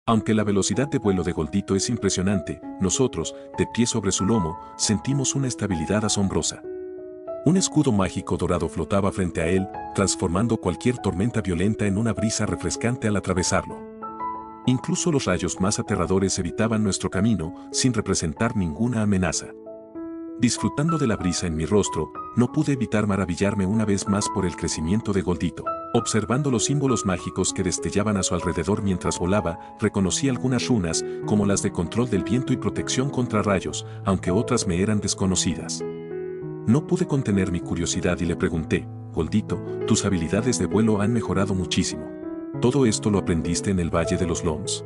Aunque la velocidad de vuelo de Goldito es impresionante, nosotros, de pie sobre su lomo, sentimos una estabilidad asombrosa. Un escudo mágico dorado flotaba frente a él, transformando cualquier tormenta violenta en una brisa refrescante al atravesarlo. Incluso los rayos más aterradores evitaban nuestro camino, sin representar ninguna amenaza. Disfrutando de la brisa en mi rostro, no pude evitar maravillarme una vez más por el crecimiento de Goldito. Observando los símbolos mágicos que destellaban a su alrededor mientras volaba, reconocí algunas runas, como las de control del viento y protección contra rayos, aunque otras me eran desconocidas. No pude contener mi curiosidad y le pregunté: Goldito, tus habilidades de vuelo han mejorado muchísimo. ¿Todo esto lo aprendiste en el Valle de los Lons?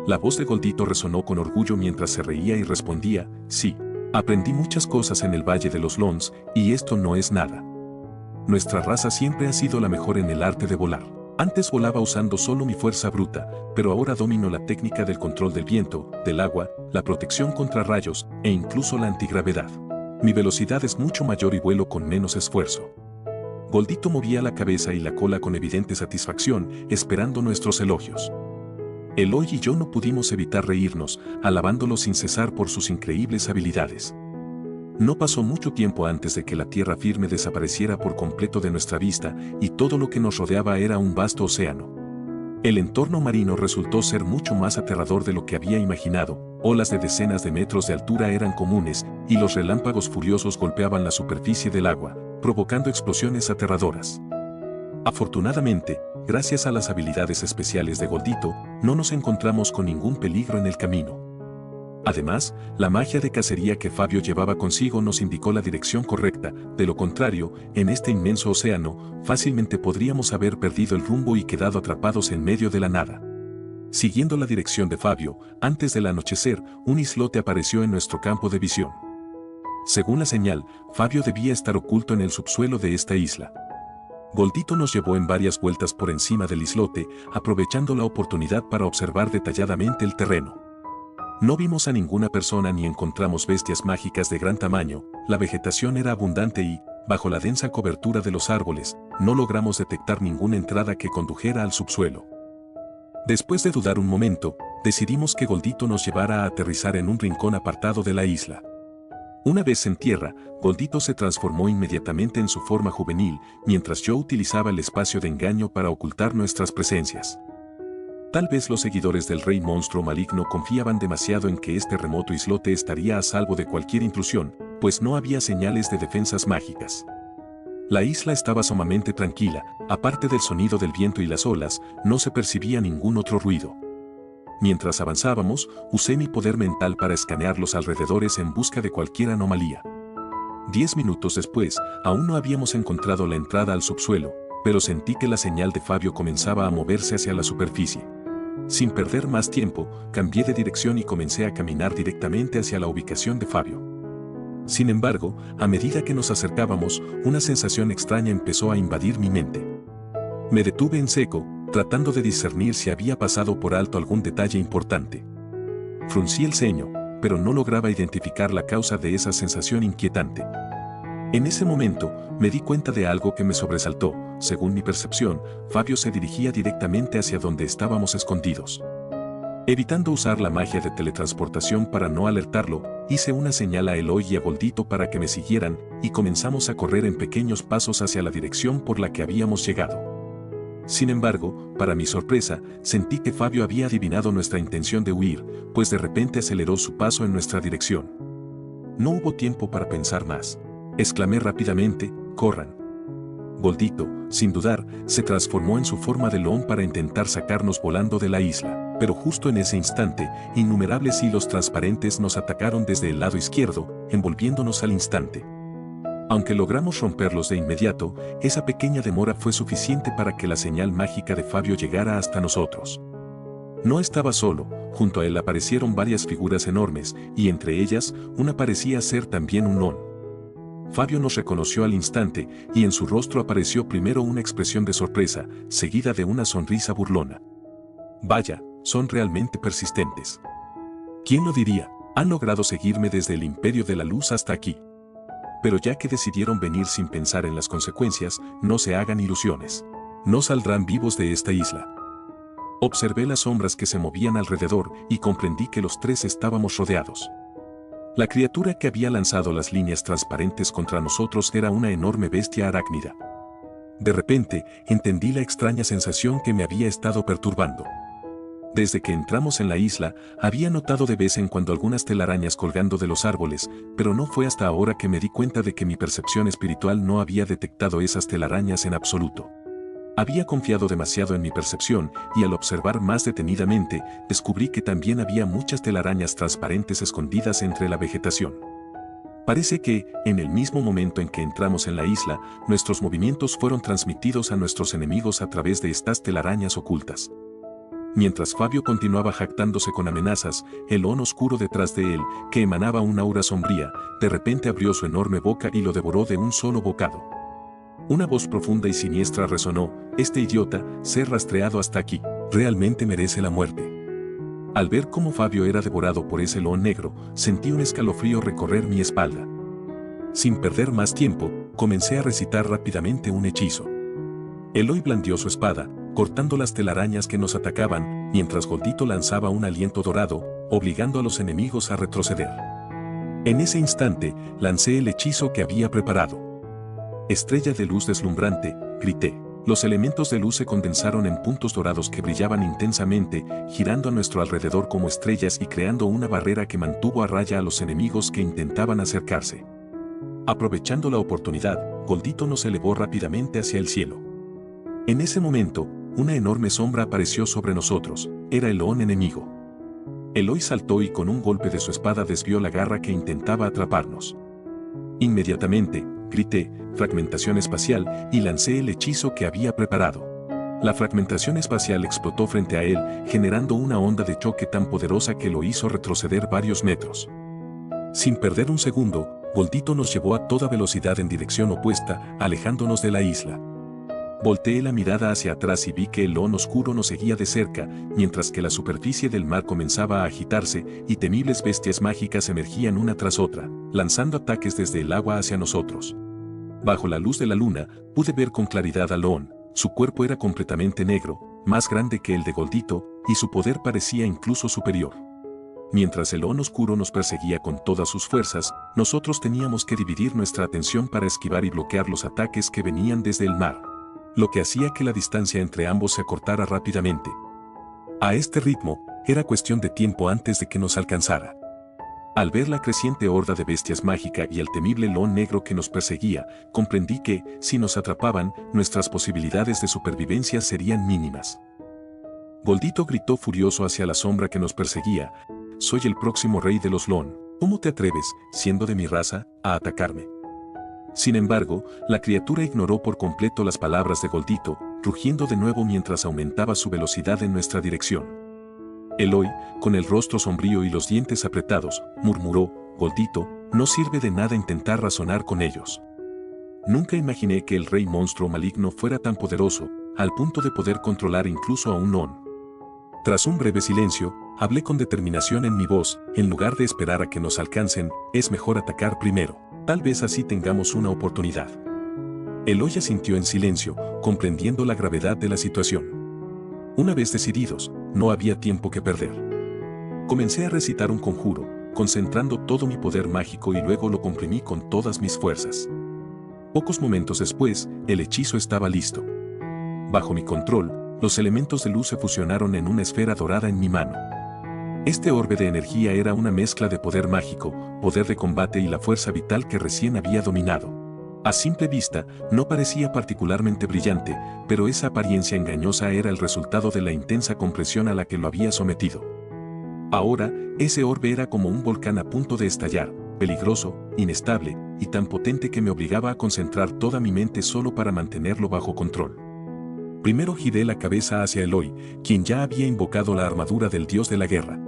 La voz de Goldito resonó con orgullo mientras se reía y respondía: sí, aprendí muchas cosas en el Valle de los Lons, y esto no es nada. Nuestra raza siempre ha sido la mejor en el arte de volar. Antes volaba usando solo mi fuerza bruta, pero ahora domino la técnica del control del viento, del agua, la protección contra rayos, e incluso la antigravedad. Mi velocidad es mucho mayor y vuelo con menos esfuerzo. Goldito movía la cabeza y la cola con evidente satisfacción, esperando nuestros elogios. Eloy y yo no pudimos evitar reírnos, alabándolo sin cesar por sus increíbles habilidades. No pasó mucho tiempo antes de que la tierra firme desapareciera por completo de nuestra vista, y todo lo que nos rodeaba era un vasto océano. El entorno marino resultó ser mucho más aterrador de lo que había imaginado. Olas de decenas de metros de altura eran comunes, y los relámpagos furiosos golpeaban la superficie del agua, provocando explosiones aterradoras. Afortunadamente, gracias a las habilidades especiales de Goldito, no nos encontramos con ningún peligro en el camino. Además, la magia de cacería que Fabio llevaba consigo nos indicó la dirección correcta. De lo contrario, en este inmenso océano, fácilmente podríamos haber perdido el rumbo y quedado atrapados en medio de la nada. Siguiendo la dirección de Fabio, antes del anochecer, un islote apareció en nuestro campo de visión. Según la señal, Fabio debía estar oculto en el subsuelo de esta isla. Goldito nos llevó en varias vueltas por encima del islote, aprovechando la oportunidad para observar detalladamente el terreno. No vimos a ninguna persona ni encontramos bestias mágicas de gran tamaño. La vegetación era abundante y, bajo la densa cobertura de los árboles, no logramos detectar ninguna entrada que condujera al subsuelo. Después de dudar un momento, decidimos que Goldito nos llevara a aterrizar en un rincón apartado de la isla. Una vez en tierra, Goldito se transformó inmediatamente en su forma juvenil, mientras yo utilizaba el espacio de engaño para ocultar nuestras presencias. Tal vez los seguidores del rey monstruo maligno confiaban demasiado en que este remoto islote estaría a salvo de cualquier intrusión, pues no había señales de defensas mágicas. La isla estaba sumamente tranquila, aparte del sonido del viento y las olas, no se percibía ningún otro ruido. Mientras avanzábamos, usé mi poder mental para escanear los alrededores en busca de cualquier anomalía. 10 minutos después, aún no habíamos encontrado la entrada al subsuelo, pero sentí que la señal de Fabio comenzaba a moverse hacia la superficie. Sin perder más tiempo, cambié de dirección y comencé a caminar directamente hacia la ubicación de Fabio. Sin embargo, a medida que nos acercábamos, una sensación extraña empezó a invadir mi mente. Me detuve en seco, tratando de discernir si había pasado por alto algún detalle importante. Fruncí el ceño, pero no lograba identificar la causa de esa sensación inquietante. En ese momento, me di cuenta de algo que me sobresaltó. Según mi percepción, Fabio se dirigía directamente hacia donde estábamos escondidos. Evitando usar la magia de teletransportación para no alertarlo, hice una señal a Eloy y a Goldito para que me siguieran, y comenzamos a correr en pequeños pasos hacia la dirección por la que habíamos llegado. Sin embargo, para mi sorpresa, sentí que Fabio había adivinado nuestra intención de huir, pues de repente aceleró su paso en nuestra dirección. No hubo tiempo para pensar más. Exclamé rápidamente: ¡corran! Goldito, sin dudar, se transformó en su forma de león para intentar sacarnos volando de la isla, pero justo en ese instante, innumerables hilos transparentes nos atacaron desde el lado izquierdo, envolviéndonos al instante. Aunque logramos romperlos de inmediato, esa pequeña demora fue suficiente para que la señal mágica de Fabio llegara hasta nosotros. No estaba solo, junto a él aparecieron varias figuras enormes, y entre ellas, una parecía ser también un león. Fabio nos reconoció al instante, y en su rostro apareció primero una expresión de sorpresa, seguida de una sonrisa burlona. Vaya, son realmente persistentes. ¿Quién lo diría? Han logrado seguirme desde el Imperio de la Luz hasta aquí. Pero ya que decidieron venir sin pensar en las consecuencias, no se hagan ilusiones. No saldrán vivos de esta isla. Observé las sombras que se movían alrededor y comprendí que los tres estábamos rodeados. La criatura que había lanzado las líneas transparentes contra nosotros era una enorme bestia arácnida. De repente, entendí la extraña sensación que me había estado perturbando. Desde que entramos en la isla, había notado de vez en cuando algunas telarañas colgando de los árboles, pero no fue hasta ahora que me di cuenta de que mi percepción espiritual no había detectado esas telarañas en absoluto. Había confiado demasiado en mi percepción y al observar más detenidamente, descubrí que también había muchas telarañas transparentes escondidas entre la vegetación. Parece que, en el mismo momento en que entramos en la isla, nuestros movimientos fueron transmitidos a nuestros enemigos a través de estas telarañas ocultas. Mientras Fabio continuaba jactándose con amenazas, el león oscuro detrás de él, que emanaba un aura sombría, de repente abrió su enorme boca y lo devoró de un solo bocado. Una voz profunda y siniestra resonó: «Este idiota, ser rastreado hasta aquí, realmente merece la muerte». Al ver cómo Fabio era devorado por ese león negro, sentí un escalofrío recorrer mi espalda. Sin perder más tiempo, comencé a recitar rápidamente un hechizo. Eloy blandió su espada, cortando las telarañas que nos atacaban, mientras Goldito lanzaba un aliento dorado, obligando a los enemigos a retroceder. En ese instante, lancé el hechizo que había preparado. «Estrella de luz deslumbrante», grité. Los elementos de luz se condensaron en puntos dorados que brillaban intensamente, girando a nuestro alrededor como estrellas y creando una barrera que mantuvo a raya a los enemigos que intentaban acercarse. Aprovechando la oportunidad, Goldito nos elevó rápidamente hacia el cielo. En ese momento, una enorme sombra apareció sobre nosotros. Era el león enemigo. Eloy saltó y con un golpe de su espada desvió la garra que intentaba atraparnos. Inmediatamente, grité: «Fragmentación espacial», y lancé el hechizo que había preparado. La fragmentación espacial explotó frente a él, generando una onda de choque tan poderosa que lo hizo retroceder varios metros. Sin perder un segundo, Goldito nos llevó a toda velocidad en dirección opuesta, alejándonos de la isla. Volteé la mirada hacia atrás y vi que el león oscuro nos seguía de cerca, mientras que la superficie del mar comenzaba a agitarse y temibles bestias mágicas emergían una tras otra, lanzando ataques desde el agua hacia nosotros. Bajo la luz de la luna, pude ver con claridad al león. Su cuerpo era completamente negro, más grande que el de Goldito, y su poder parecía incluso superior. Mientras el león oscuro nos perseguía con todas sus fuerzas, nosotros teníamos que dividir nuestra atención para esquivar y bloquear los ataques que venían desde el mar, lo que hacía que la distancia entre ambos se acortara rápidamente. A este ritmo, era cuestión de tiempo antes de que nos alcanzara. Al ver la creciente horda de bestias mágicas y el temible león negro que nos perseguía, comprendí que, si nos atrapaban, nuestras posibilidades de supervivencia serían mínimas. Goldito gritó furioso hacia la sombra que nos perseguía: «Soy el próximo rey de los león. ¿Cómo te atreves, siendo de mi raza, a atacarme?». Sin embargo, la criatura ignoró por completo las palabras de Goldito, rugiendo de nuevo mientras aumentaba su velocidad en nuestra dirección. Eloy, con el rostro sombrío y los dientes apretados, murmuró: «Goldito, no sirve de nada intentar razonar con ellos». Nunca imaginé que el rey monstruo maligno fuera tan poderoso, al punto de poder controlar incluso a un león. Tras un breve silencio, hablé con determinación en mi voz: «En lugar de esperar a que nos alcancen, es mejor atacar primero. Tal vez así tengamos una oportunidad». Eloy asintió en silencio, comprendiendo la gravedad de la situación. Una vez decididos, no había tiempo que perder. Comencé a recitar un conjuro, concentrando todo mi poder mágico y luego lo comprimí con todas mis fuerzas. Pocos momentos después, el hechizo estaba listo. Bajo mi control, los elementos de luz se fusionaron en una esfera dorada en mi mano. Este orbe de energía era una mezcla de poder mágico, poder de combate y la fuerza vital que recién había dominado. A simple vista, no parecía particularmente brillante, pero esa apariencia engañosa era el resultado de la intensa compresión a la que lo había sometido. Ahora, ese orbe era como un volcán a punto de estallar, peligroso, inestable, y tan potente que me obligaba a concentrar toda mi mente solo para mantenerlo bajo control. Primero giré la cabeza hacia Eloy, quien ya había invocado la armadura del dios de la guerra.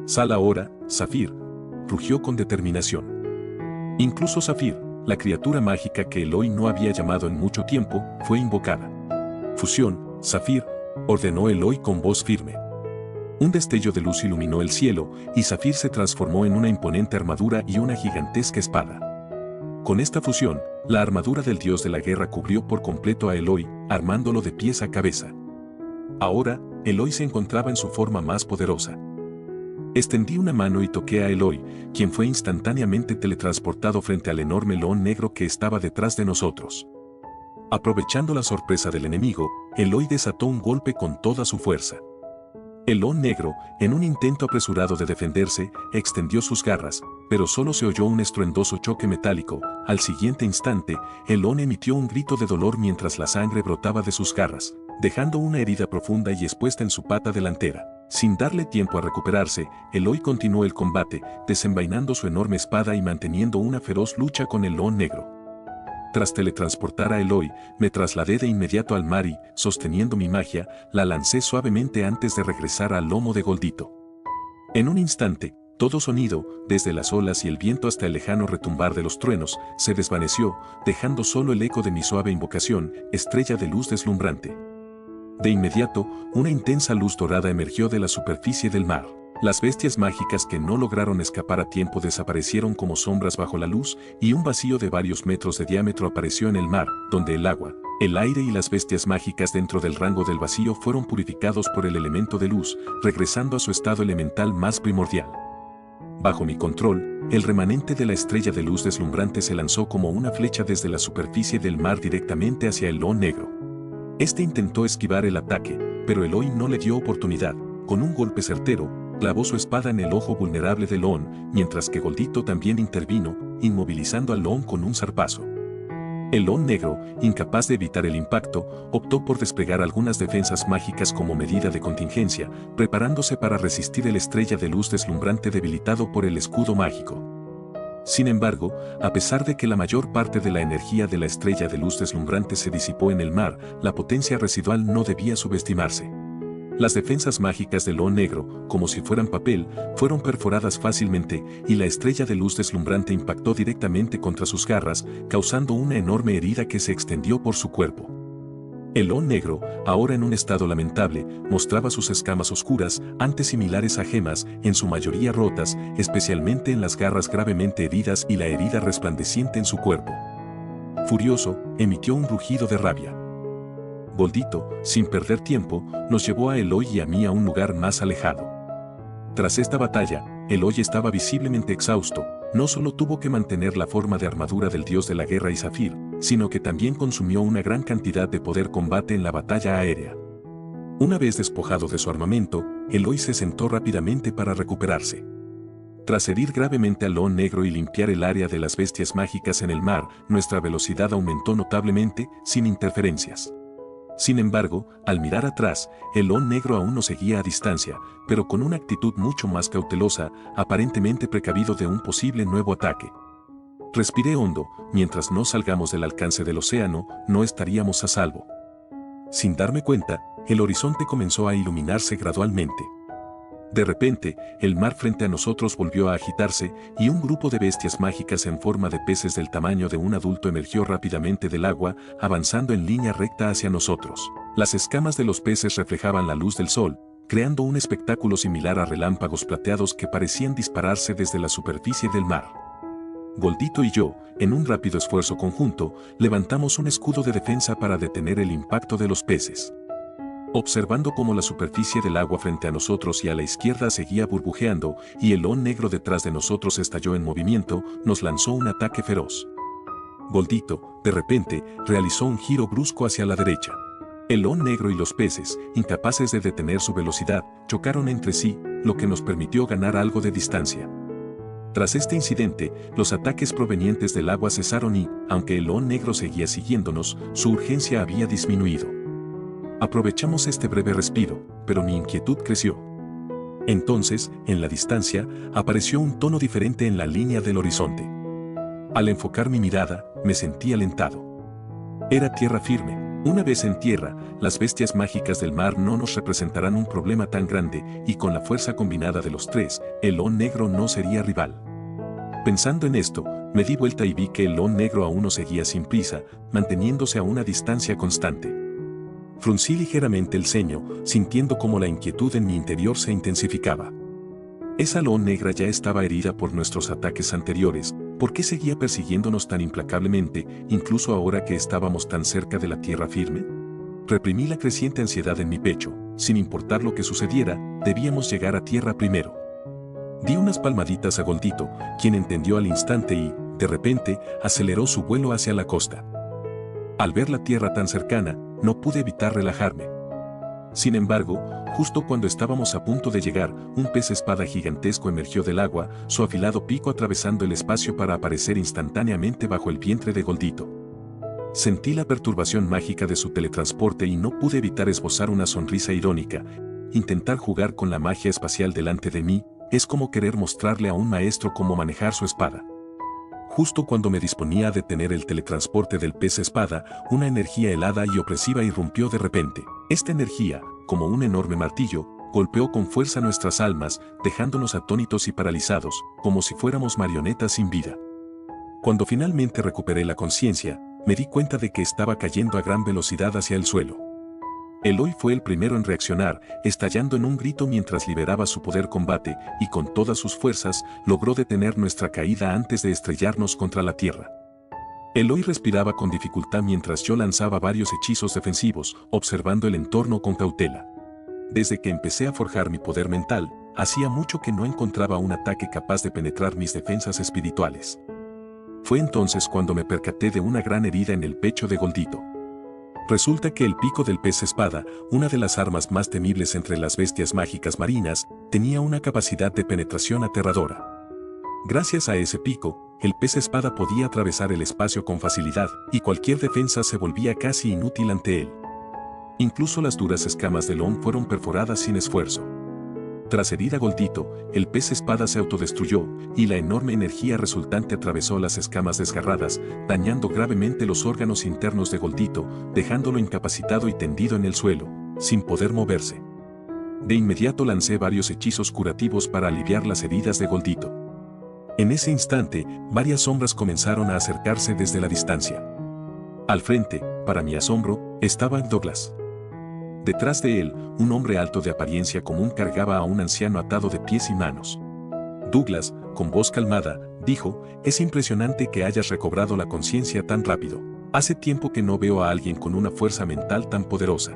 «Sal ahora, Zafir», rugió con determinación. Incluso Zafir, la criatura mágica que Eloy no había llamado en mucho tiempo, fue invocada. «Fusión, Zafir», ordenó Eloy con voz firme. Un destello de luz iluminó el cielo, y Zafir se transformó en una imponente armadura y una gigantesca espada. Con esta fusión, la armadura del dios de la guerra cubrió por completo a Eloy, armándolo de pies a cabeza. Ahora, Eloy se encontraba en su forma más poderosa. Extendí una mano y toqué a Eloy, quien fue instantáneamente teletransportado frente al enorme león negro que estaba detrás de nosotros. Aprovechando la sorpresa del enemigo, Eloy desató un golpe con toda su fuerza. El león negro, en un intento apresurado de defenderse, extendió sus garras, pero solo se oyó un estruendoso choque metálico. Al siguiente instante, el león emitió un grito de dolor mientras la sangre brotaba de sus garras, dejando una herida profunda y expuesta en su pata delantera. Sin darle tiempo a recuperarse, Eloy continuó el combate, desenvainando su enorme espada y manteniendo una feroz lucha con el león negro. Tras teletransportar a Eloy, me trasladé de inmediato al mar y, sosteniendo mi magia, la lancé suavemente antes de regresar al lomo de Goldito. En un instante, todo sonido, desde las olas y el viento hasta el lejano retumbar de los truenos, se desvaneció, dejando solo el eco de mi suave invocación, estrella de luz deslumbrante. De inmediato, una intensa luz dorada emergió de la superficie del mar. Las bestias mágicas que no lograron escapar a tiempo desaparecieron como sombras bajo la luz, y un vacío de varios metros de diámetro apareció en el mar, donde el agua, el aire y las bestias mágicas dentro del rango del vacío fueron purificados por el elemento de luz, regresando a su estado elemental más primordial. Bajo mi control, el remanente de la estrella de luz deslumbrante se lanzó como una flecha desde la superficie del mar directamente hacia el león negro. Este intentó esquivar el ataque, pero Eloy no le dio oportunidad. Con un golpe certero, clavó su espada en el ojo vulnerable del león, mientras que Goldito también intervino, inmovilizando al león con un zarpazo. El león negro, incapaz de evitar el impacto, optó por desplegar algunas defensas mágicas como medida de contingencia, preparándose para resistir el estrella de luz deslumbrante debilitado por el escudo mágico. Sin embargo, a pesar de que la mayor parte de la energía de la estrella de luz deslumbrante se disipó en el mar, la potencia residual no debía subestimarse. Las defensas mágicas del león negro, como si fueran papel, fueron perforadas fácilmente y la estrella de luz deslumbrante impactó directamente contra sus garras, causando una enorme herida que se extendió por su cuerpo. El león negro, ahora en un estado lamentable, mostraba sus escamas oscuras, antes similares a gemas, en su mayoría rotas, especialmente en las garras gravemente heridas y la herida resplandeciente en su cuerpo. Furioso, emitió un rugido de rabia. Goldito, sin perder tiempo, nos llevó a Eloy y a mí a un lugar más alejado. Tras esta batalla, Eloy estaba visiblemente exhausto. No solo tuvo que mantener la forma de armadura del dios de la guerra Isafir, sino que también consumió una gran cantidad de poder combate en la batalla aérea. Una vez despojado de su armamento, Eloy se sentó rápidamente para recuperarse. Tras herir gravemente al león negro y limpiar el área de las bestias mágicas en el mar, nuestra velocidad aumentó notablemente, sin interferencias. Sin embargo, al mirar atrás, el león negro aún nos seguía a distancia, pero con una actitud mucho más cautelosa, aparentemente precavido de un posible nuevo ataque. Respiré hondo, mientras no salgamos del alcance del océano, no estaríamos a salvo. Sin darme cuenta, el horizonte comenzó a iluminarse gradualmente. De repente, el mar frente a nosotros volvió a agitarse y un grupo de bestias mágicas en forma de peces del tamaño de un adulto emergió rápidamente del agua, avanzando en línea recta hacia nosotros. Las escamas de los peces reflejaban la luz del sol, creando un espectáculo similar a relámpagos plateados que parecían dispararse desde la superficie del mar. Goldito y yo, en un rápido esfuerzo conjunto, levantamos un escudo de defensa para detener el impacto de los peces. Observando cómo la superficie del agua frente a nosotros y a la izquierda seguía burbujeando y el león negro detrás de nosotros estalló en movimiento, nos lanzó un ataque feroz. Goldito, de repente, realizó un giro brusco hacia la derecha. El león negro y los peces, incapaces de detener su velocidad, chocaron entre sí, lo que nos permitió ganar algo de distancia. Tras este incidente, los ataques provenientes del agua cesaron y, aunque el león negro seguía siguiéndonos, su urgencia había disminuido. Aprovechamos este breve respiro, pero mi inquietud creció. Entonces, en la distancia, apareció un tono diferente en la línea del horizonte. Al enfocar mi mirada, me sentí alentado. Era tierra firme. Una vez en tierra, las bestias mágicas del mar no nos representarán un problema tan grande, y con la fuerza combinada de los tres, el león negro no sería rival. Pensando en esto, me di vuelta y vi que el león negro aún nos seguía sin prisa, manteniéndose a una distancia constante. Fruncí ligeramente el ceño, sintiendo cómo la inquietud en mi interior se intensificaba. Esa león negra ya estaba herida por nuestros ataques anteriores. ¿Por qué seguía persiguiéndonos tan implacablemente, incluso ahora que estábamos tan cerca de la tierra firme? Reprimí la creciente ansiedad en mi pecho. Sin importar lo que sucediera, debíamos llegar a tierra primero. Di unas palmaditas a Goldito, quien entendió al instante y, de repente, aceleró su vuelo hacia la costa. Al ver la tierra tan cercana, no pude evitar relajarme. Sin embargo, justo cuando estábamos a punto de llegar, un pez espada gigantesco emergió del agua, su afilado pico atravesando el espacio para aparecer instantáneamente bajo el vientre de Goldito. Sentí la perturbación mágica de su teletransporte y no pude evitar esbozar una sonrisa irónica. Intentar jugar con la magia espacial delante de mí es como querer mostrarle a un maestro cómo manejar su espada. Justo cuando me disponía a detener el teletransporte del pez espada, una energía helada y opresiva irrumpió de repente. Esta energía, como un enorme martillo, golpeó con fuerza nuestras almas, dejándonos atónitos y paralizados, como si fuéramos marionetas sin vida. Cuando finalmente recuperé la conciencia, me di cuenta de que estaba cayendo a gran velocidad hacia el suelo. Eloy fue el primero en reaccionar, estallando en un grito mientras liberaba su poder combate, y con todas sus fuerzas, logró detener nuestra caída antes de estrellarnos contra la tierra. Eloy respiraba con dificultad mientras yo lanzaba varios hechizos defensivos, observando el entorno con cautela. Desde que empecé a forjar mi poder mental, hacía mucho que no encontraba un ataque capaz de penetrar mis defensas espirituales. Fue entonces cuando me percaté de una gran herida en el pecho de Goldito. Resulta que el pico del pez espada, una de las armas más temibles entre las bestias mágicas marinas, tenía una capacidad de penetración aterradora. Gracias a ese pico, el pez espada podía atravesar el espacio con facilidad, y cualquier defensa se volvía casi inútil ante él. Incluso las duras escamas de Lon fueron perforadas sin esfuerzo. Tras herir a Goldito, el pez espada se autodestruyó, y la enorme energía resultante atravesó las escamas desgarradas, dañando gravemente los órganos internos de Goldito, dejándolo incapacitado y tendido en el suelo, sin poder moverse. De inmediato lancé varios hechizos curativos para aliviar las heridas de Goldito. En ese instante, varias sombras comenzaron a acercarse desde la distancia. Al frente, para mi asombro, estaba Douglas. Detrás de él, un hombre alto de apariencia común cargaba a un anciano atado de pies y manos. Douglas, con voz calmada, dijo: «Es impresionante que hayas recobrado la conciencia tan rápido. Hace tiempo que no veo a alguien con una fuerza mental tan poderosa».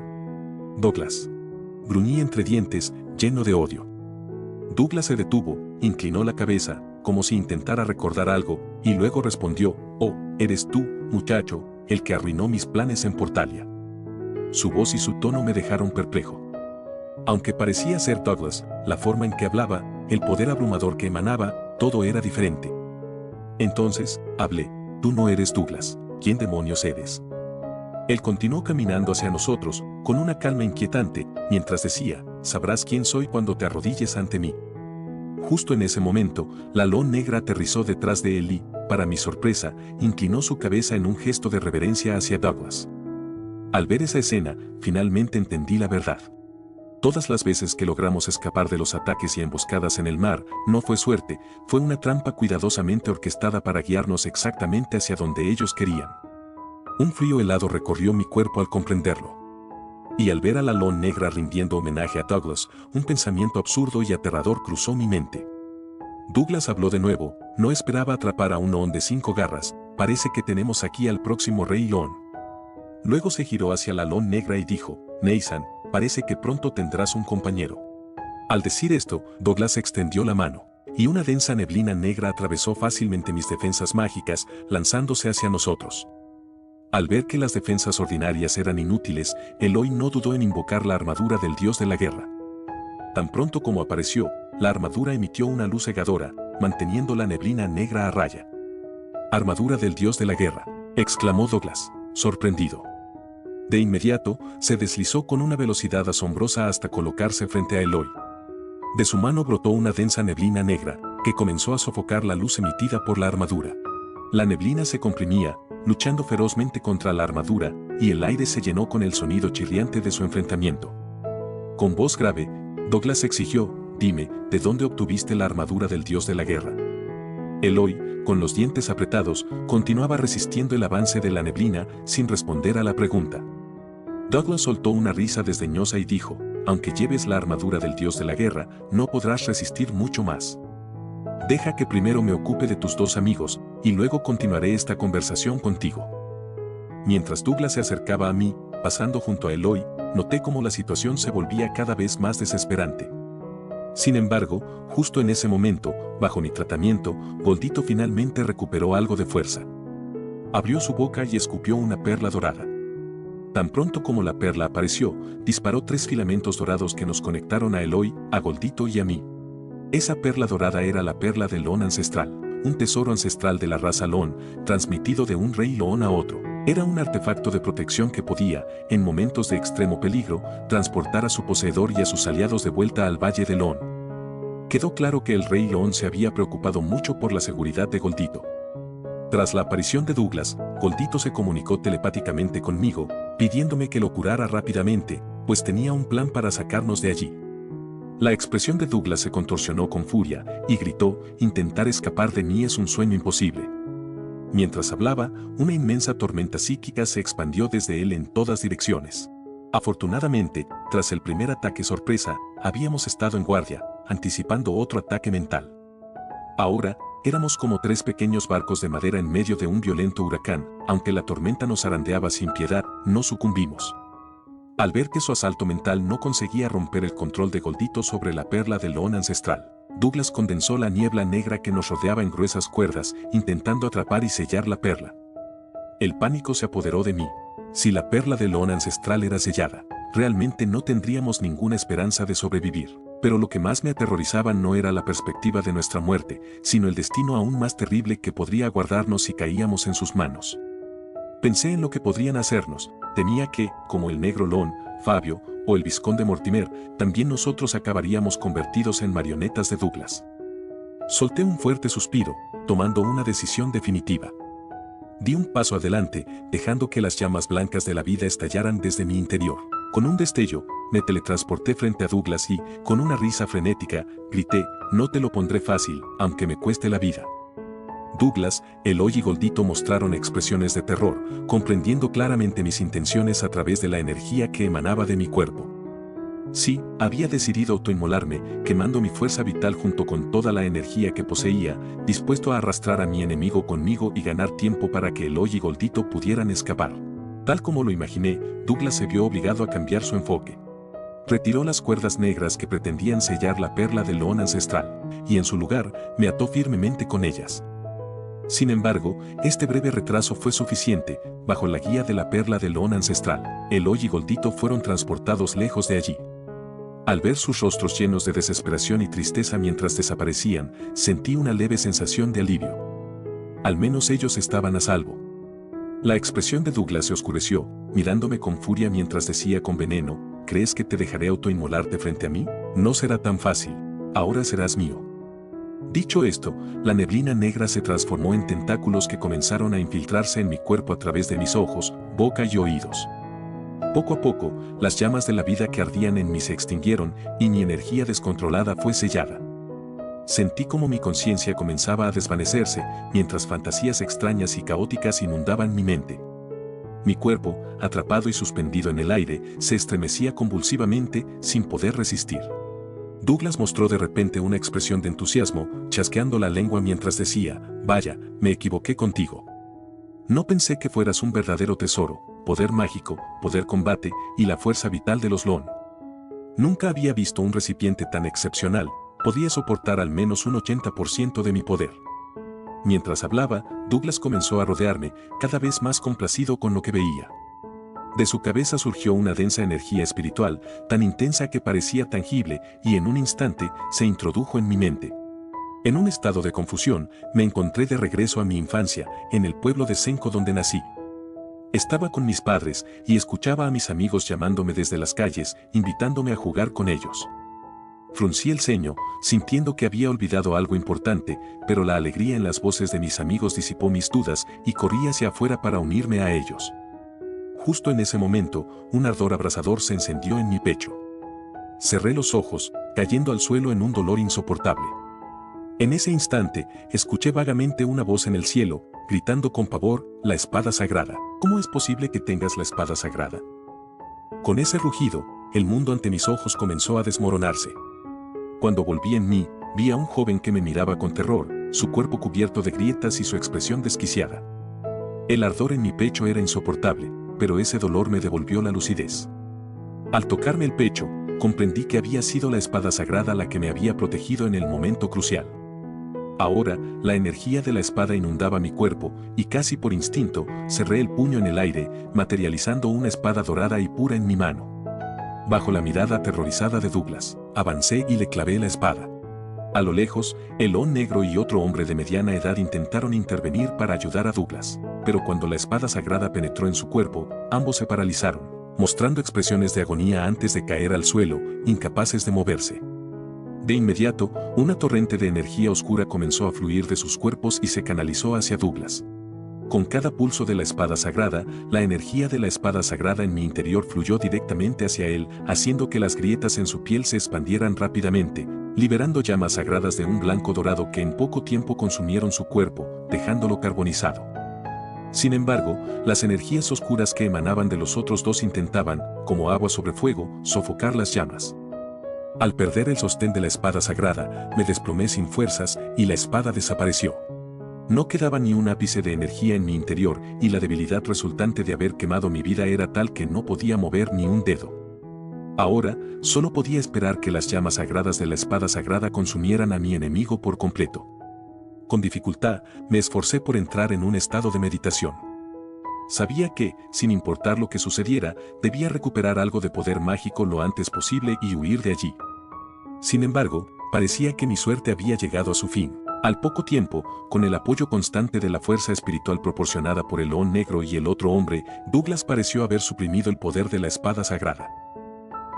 «Douglas». Gruñí entre dientes, lleno de odio. Douglas se detuvo, inclinó la cabeza, como si intentara recordar algo, y luego respondió: «Oh, eres tú, muchacho, el que arruinó mis planes en Portalia». Su voz y su tono me dejaron perplejo. Aunque parecía ser Douglas, la forma en que hablaba, el poder abrumador que emanaba, todo era diferente. Entonces, hablé: «Tú no eres Douglas, ¿quién demonios eres?». Él continuó caminando hacia nosotros, con una calma inquietante, mientras decía: «Sabrás quién soy cuando te arrodilles ante mí». Justo en ese momento, la Lon negra aterrizó detrás de él y, para mi sorpresa, inclinó su cabeza en un gesto de reverencia hacia Douglas. Al ver esa escena, finalmente entendí la verdad. Todas las veces que logramos escapar de los ataques y emboscadas en el mar, no fue suerte, fue una trampa cuidadosamente orquestada para guiarnos exactamente hacia donde ellos querían. Un frío helado recorrió mi cuerpo al comprenderlo. Y al ver a la Lon negra rindiendo homenaje a Douglas, un pensamiento absurdo y aterrador cruzó mi mente. Douglas habló de nuevo: «No esperaba atrapar a un Lon de 5 garras, parece que tenemos aquí al próximo rey Lon». Luego se giró hacia la Lon negra y dijo: «Nathan, parece que pronto tendrás un compañero». Al decir esto, Douglas extendió la mano, y una densa neblina negra atravesó fácilmente mis defensas mágicas, lanzándose hacia nosotros. Al ver que las defensas ordinarias eran inútiles, Eloy no dudó en invocar la armadura del dios de la guerra. Tan pronto como apareció, la armadura emitió una luz cegadora, manteniendo la neblina negra a raya. «Armadura del dios de la guerra», exclamó Douglas, sorprendido. De inmediato, se deslizó con una velocidad asombrosa hasta colocarse frente a Eloy. De su mano brotó una densa neblina negra, que comenzó a sofocar la luz emitida por la armadura. La neblina se comprimía, luchando ferozmente contra la armadura, y el aire se llenó con el sonido chirriante de su enfrentamiento. Con voz grave, Douglas exigió: «Dime, ¿de dónde obtuviste la armadura del dios de la guerra?». Eloy, con los dientes apretados, continuaba resistiendo el avance de la neblina, sin responder a la pregunta. Douglas soltó una risa desdeñosa y dijo: «Aunque lleves la armadura del dios de la guerra, no podrás resistir mucho más. Deja que primero me ocupe de tus 2 amigos, y luego continuaré esta conversación contigo». Mientras Douglas se acercaba a mí, Pasando junto a Eloy, noté cómo la situación se volvía cada vez más desesperante. Sin embargo, justo en ese momento, bajo mi tratamiento, Goldito finalmente recuperó algo de fuerza. Abrió su boca y escupió una perla dorada. Tan pronto como la perla apareció, disparó 3 filamentos dorados que nos conectaron a Eloy, a Goldito y a mí. Esa perla dorada era la perla del Loon ancestral, un tesoro ancestral de la raza Loon, transmitido de un rey Loon a otro. Era un artefacto de protección que podía, en momentos de extremo peligro, transportar a su poseedor y a sus aliados de vuelta al Valle de Loon. Quedó claro que el rey Loon se había preocupado mucho por la seguridad de Goldito. Tras la aparición de Douglas, Goldito se comunicó telepáticamente conmigo, pidiéndome que lo curara rápidamente, pues tenía un plan para sacarnos de allí. La expresión de Douglas se contorsionó con furia y gritó: «Intentar escapar de mí es un sueño imposible». Mientras hablaba, una inmensa tormenta psíquica se expandió desde él en todas direcciones. Afortunadamente, tras el primer ataque sorpresa, habíamos estado en guardia, anticipando otro ataque mental. Ahora, éramos como 3 pequeños barcos de madera en medio de un violento huracán. Aunque la tormenta nos zarandeaba sin piedad, no sucumbimos. Al ver que su asalto mental no conseguía romper el control de Goldito sobre la perla del Loon ancestral, Douglas condensó la niebla negra que nos rodeaba en gruesas cuerdas, intentando atrapar y sellar la perla. El pánico se apoderó de mí. Si la perla del Loon ancestral era sellada, realmente no tendríamos ninguna esperanza de sobrevivir. Pero lo que más me aterrorizaba no era la perspectiva de nuestra muerte, sino el destino aún más terrible que podría aguardarnos si caíamos en sus manos. Pensé en lo que podrían hacernos. Temía que, como el negro Loon, Fabio o el vizconde Mortimer, también nosotros acabaríamos convertidos en marionetas de Douglas. Solté un fuerte suspiro, tomando una decisión definitiva. Di un paso adelante, dejando que las llamas blancas de la vida estallaran desde mi interior. Con un destello, me teletransporté frente a Douglas y, con una risa frenética, grité: «No te lo pondré fácil, aunque me cueste la vida». Douglas, Eloy y Goldito mostraron expresiones de terror, comprendiendo claramente mis intenciones a través de la energía que emanaba de mi cuerpo. Sí, había decidido autoinmolarme, quemando mi fuerza vital junto con toda la energía que poseía, dispuesto a arrastrar a mi enemigo conmigo y ganar tiempo para que Eloy y Goldito pudieran escapar. Tal como lo imaginé, Douglas se vio obligado a cambiar su enfoque. Retiró las cuerdas negras que pretendían sellar la perla del Loon ancestral, y en su lugar, me ató firmemente con ellas. Sin embargo, este breve retraso fue suficiente. Bajo la guía de la perla del Loon ancestral, Eloy y Goldito fueron transportados lejos de allí. Al ver sus rostros llenos de desesperación y tristeza mientras desaparecían, sentí una leve sensación de alivio. Al menos ellos estaban a salvo. La expresión de Douglas se oscureció, mirándome con furia mientras decía con veneno: «¿Crees que te dejaré autoinmolarte frente a mí? No será tan fácil. Ahora serás mío». Dicho esto, la neblina negra se transformó en tentáculos que comenzaron a infiltrarse en mi cuerpo a través de mis ojos, boca y oídos. Poco a poco, las llamas de la vida que ardían en mí se extinguieron y mi energía descontrolada fue sellada. Sentí como mi conciencia comenzaba a desvanecerse, mientras fantasías extrañas y caóticas inundaban mi mente. Mi cuerpo, atrapado y suspendido en el aire, se estremecía convulsivamente, sin poder resistir. Douglas mostró de repente una expresión de entusiasmo, chasqueando la lengua mientras decía: «Vaya, me equivoqué contigo. No pensé que fueras un verdadero tesoro, poder mágico, poder combate y la fuerza vital de los Loon. Nunca había visto un recipiente tan excepcional, podía soportar al menos un 80% de mi poder». Mientras hablaba, Douglas comenzó a rodearme, cada vez más complacido con lo que veía. De su cabeza surgió una densa energía espiritual, tan intensa que parecía tangible, y en un instante se introdujo en mi mente. En un estado de confusión, me encontré de regreso a mi infancia, en el pueblo de Senko donde nací. Estaba con mis padres, y escuchaba a mis amigos llamándome desde las calles, invitándome a jugar con ellos. Fruncí el ceño, sintiendo que había olvidado algo importante, pero la alegría en las voces de mis amigos disipó mis dudas, y corrí hacia afuera para unirme a ellos. Justo en ese momento, un ardor abrasador se encendió en mi pecho. Cerré los ojos, cayendo al suelo en un dolor insoportable. En ese instante, escuché vagamente una voz en el cielo, gritando con pavor: «La espada sagrada. ¿Cómo es posible que tengas la espada sagrada?». Con ese rugido, el mundo ante mis ojos comenzó a desmoronarse. Cuando volví en mí, vi a un joven que me miraba con terror, su cuerpo cubierto de grietas y su expresión desquiciada. El ardor en mi pecho era insoportable, pero ese dolor me devolvió la lucidez. Al tocarme el pecho, comprendí que había sido la espada sagrada la que me había protegido en el momento crucial. Ahora, la energía de la espada inundaba mi cuerpo, y casi por instinto, cerré el puño en el aire, materializando una espada dorada y pura en mi mano. Bajo la mirada aterrorizada de Douglas, avancé y le clavé la espada. A lo lejos, el león negro y otro hombre de mediana edad intentaron intervenir para ayudar a Douglas, pero cuando la espada sagrada penetró en su cuerpo, ambos se paralizaron, mostrando expresiones de agonía antes de caer al suelo, incapaces de moverse. De inmediato, una torrente de energía oscura comenzó a fluir de sus cuerpos y se canalizó hacia Douglas. Con cada pulso de la espada sagrada, la energía de la espada sagrada en mi interior fluyó directamente hacia él, haciendo que las grietas en su piel se expandieran rápidamente, liberando llamas sagradas de un blanco dorado que en poco tiempo consumieron su cuerpo, dejándolo carbonizado. Sin embargo, las energías oscuras que emanaban de los otros dos intentaban, como agua sobre fuego, sofocar las llamas. Al perder el sostén de la espada sagrada, me desplomé sin fuerzas y la espada desapareció. No quedaba ni un ápice de energía en mi interior y la debilidad resultante de haber quemado mi vida era tal que no podía mover ni un dedo. Ahora, solo podía esperar que las llamas sagradas de la espada sagrada consumieran a mi enemigo por completo. Con dificultad, me esforcé por entrar en un estado de meditación. Sabía que, sin importar lo que sucediera, debía recuperar algo de poder mágico lo antes posible y huir de allí. Sin embargo, parecía que mi suerte había llegado a su fin. Al poco tiempo, con el apoyo constante de la fuerza espiritual proporcionada por el león negro y el otro hombre, Douglas pareció haber suprimido el poder de la espada sagrada.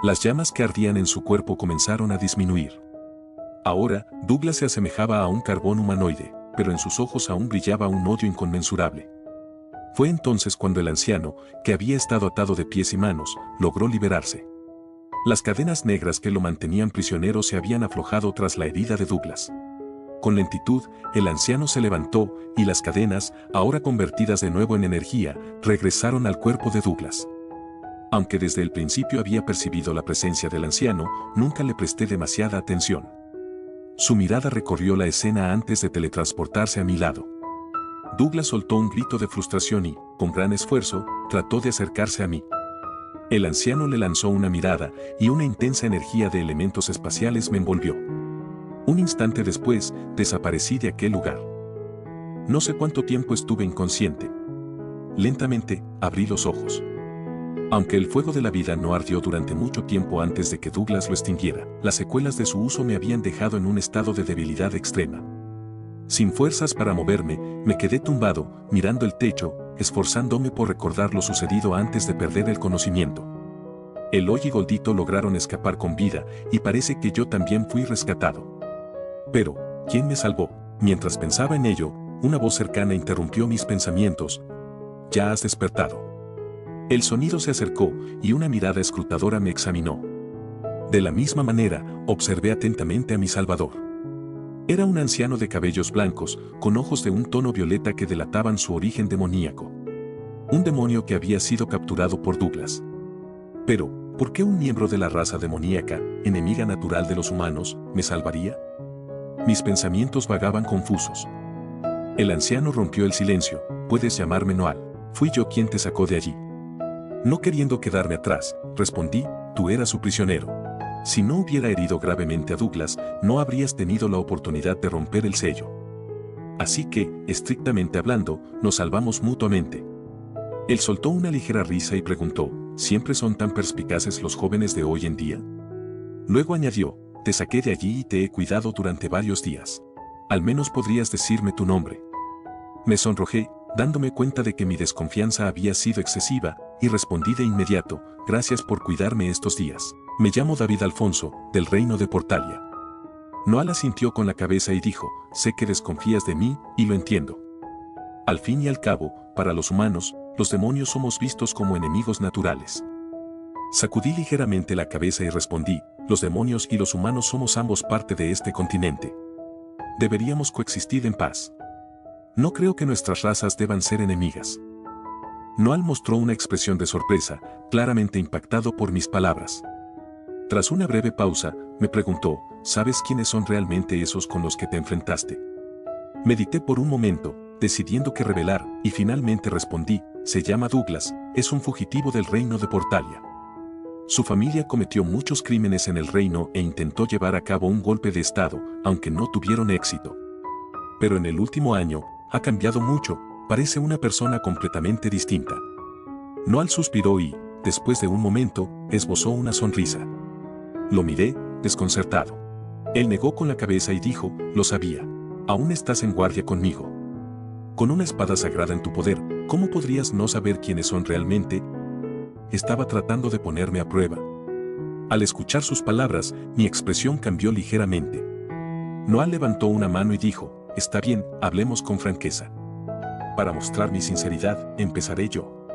Las llamas que ardían en su cuerpo comenzaron a disminuir. Ahora, Douglas se asemejaba a un carbón humanoide, pero en sus ojos aún brillaba un odio inconmensurable. Fue entonces cuando el anciano, que había estado atado de pies y manos, logró liberarse. Las cadenas negras que lo mantenían prisionero se habían aflojado tras la herida de Douglas. Con lentitud, el anciano se levantó y las cadenas, ahora convertidas de nuevo en energía, regresaron al cuerpo de Douglas. Aunque desde el principio había percibido la presencia del anciano, nunca le presté demasiada atención. Su mirada recorrió la escena antes de teletransportarse a mi lado. Douglas soltó un grito de frustración y, con gran esfuerzo, trató de acercarse a mí. El anciano le lanzó una mirada y una intensa energía de elementos espaciales me envolvió. Un instante después, desaparecí de aquel lugar. No sé cuánto tiempo estuve inconsciente. Lentamente, abrí los ojos. Aunque el fuego de la vida no ardió durante mucho tiempo antes de que Douglas lo extinguiera, las secuelas de su uso me habían dejado en un estado de debilidad extrema. Sin fuerzas para moverme, me quedé tumbado, mirando el techo, esforzándome por recordar lo sucedido antes de perder el conocimiento. Eloy y Goldito lograron escapar con vida, y parece que yo también fui rescatado. Pero, ¿quién me salvó? Mientras pensaba en ello, una voz cercana interrumpió mis pensamientos. «Ya has despertado». El sonido se acercó, y una mirada escrutadora me examinó. De la misma manera, observé atentamente a mi salvador. Era un anciano de cabellos blancos, con ojos de un tono violeta que delataban su origen demoníaco. Un demonio que había sido capturado por Douglas. Pero, ¿por qué un miembro de la raza demoníaca, enemiga natural de los humanos, me salvaría? Mis pensamientos vagaban confusos. El anciano rompió el silencio. «Puedes llamarme Noal. Fui yo quien te sacó de allí». No queriendo quedarme atrás, respondí, «Tú eras su prisionero. Si no hubiera herido gravemente a Douglas, no habrías tenido la oportunidad de romper el sello. Así que, estrictamente hablando, nos salvamos mutuamente». Él soltó una ligera risa y preguntó, «¿Siempre son tan perspicaces los jóvenes de hoy en día?». Luego añadió, «Te saqué de allí y te he cuidado durante varios días. Al menos podrías decirme tu nombre». Me sonrojé, dándome cuenta de que mi desconfianza había sido excesiva, y respondí de inmediato, «Gracias por cuidarme estos días. Me llamo David Alfonso, del reino de Portalia». Noal asintió con la cabeza y dijo, «Sé que desconfías de mí, y lo entiendo. Al fin y al cabo, para los humanos, los demonios somos vistos como enemigos naturales». Sacudí ligeramente la cabeza y respondí, «Los demonios y los humanos somos ambos parte de este continente. Deberíamos coexistir en paz. No creo que nuestras razas deban ser enemigas». Noal mostró una expresión de sorpresa, claramente impactado por mis palabras. Tras una breve pausa, me preguntó, «¿Sabes quiénes son realmente esos con los que te enfrentaste?». Medité por un momento, decidiendo qué revelar, y finalmente respondí, se llama Douglas, es un fugitivo del reino de Portalia. Su familia cometió muchos crímenes en el reino e intentó llevar a cabo un golpe de estado, aunque no tuvieron éxito. Pero en el último año, ha cambiado mucho, parece una persona completamente distinta. Noal suspiró y, después de un momento, esbozó una sonrisa. Lo miré, desconcertado. Él negó con la cabeza y dijo, lo sabía. Aún estás en guardia conmigo. Con una espada sagrada en tu poder, ¿cómo podrías no saber quiénes son realmente? Estaba tratando de ponerme a prueba. Al escuchar sus palabras, mi expresión cambió ligeramente. Noal levantó una mano y dijo, está bien, hablemos con franqueza. Para mostrar mi sinceridad, empezaré yo.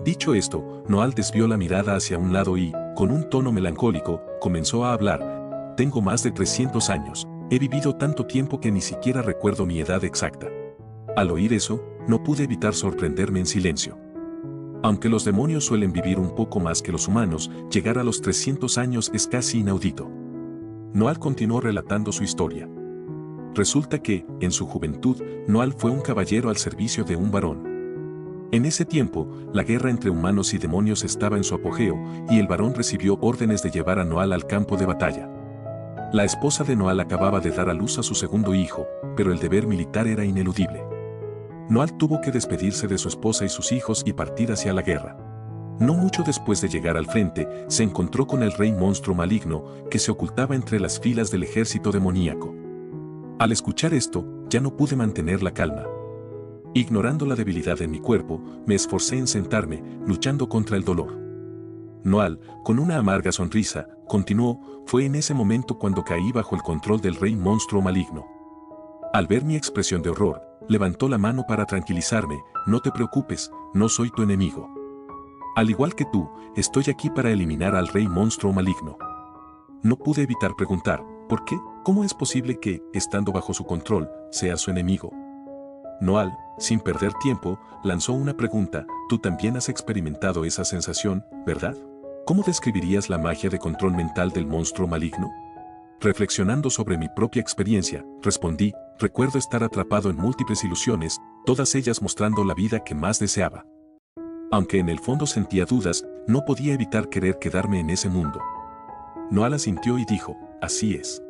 Dicho esto, Noal desvió la mirada hacia un lado y, con un tono melancólico, comenzó a hablar. Tengo más de 300 años, he vivido tanto tiempo que ni siquiera recuerdo mi edad exacta. Al oír eso, no pude evitar sorprenderme en silencio. Aunque los demonios suelen vivir un poco más que los humanos, llegar a los 300 años es casi inaudito. Noal continuó relatando su historia. Resulta que, en su juventud, Noal fue un caballero al servicio de un varón. En ese tiempo, la guerra entre humanos y demonios estaba en su apogeo, y el varón recibió órdenes de llevar a Noal al campo de batalla. La esposa de Noal acababa de dar a luz a su segundo hijo, pero el deber militar era ineludible. Noal tuvo que despedirse de su esposa y sus hijos y partir hacia la guerra. No mucho después de llegar al frente, se encontró con el rey monstruo maligno, que se ocultaba entre las filas del ejército demoníaco. Al escuchar esto, ya no pude mantener la calma. Ignorando la debilidad en mi cuerpo, me esforcé en sentarme, luchando contra el dolor. Noal, con una amarga sonrisa, continuó, fue en ese momento cuando caí bajo el control del rey monstruo maligno. Al ver mi expresión de horror, levantó la mano para tranquilizarme, no te preocupes, no soy tu enemigo. Al igual que tú, estoy aquí para eliminar al rey monstruo maligno. No pude evitar preguntar, ¿por qué? ¿Cómo es posible que, estando bajo su control, sea su enemigo? Noal, sin perder tiempo, lanzó una pregunta, tú también has experimentado esa sensación, ¿verdad? ¿Cómo describirías la magia de control mental del monstruo maligno? Reflexionando sobre mi propia experiencia, respondí, recuerdo estar atrapado en múltiples ilusiones, todas ellas mostrando la vida que más deseaba. Aunque en el fondo sentía dudas, no podía evitar querer quedarme en ese mundo. Noal asintió y dijo, así es.